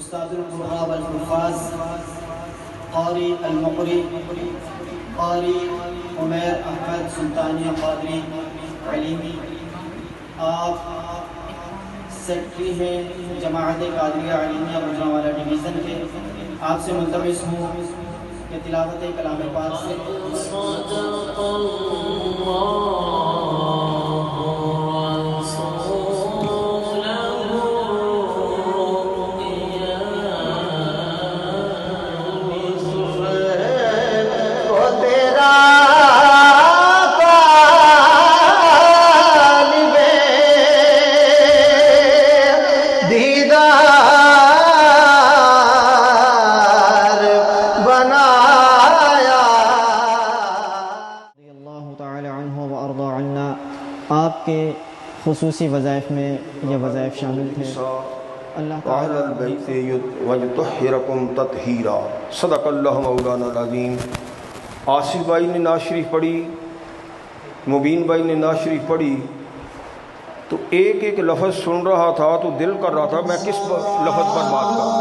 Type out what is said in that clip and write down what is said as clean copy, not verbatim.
استاد القراء والحفاظ قاری المقری قاری عمیر احمد سلطانی قادری علیمی، آپ سیکرٹری ہیں جماعت قادریہ علیمیہ گوجرانوالہ ڈویژن کے، آپ سے ملتمس ہوں کہ تلاوت کلام پاک سے آپ کے خصوصی وظائف میں یہ وظائف شامل تھے۔ اللہ تعالیٰ وَيُطَهِّرَكُمْ تَطْهِيرًا۔ صدق اللہ مولانا العظیم۔ آصف بھائی نے نعت شریف پڑھی، مبین بھائی نے نعت شریف پڑھی، تو ایک ایک لفظ سن رہا تھا تو دل کر رہا تھا میں کس لفظ پر بات کروں۔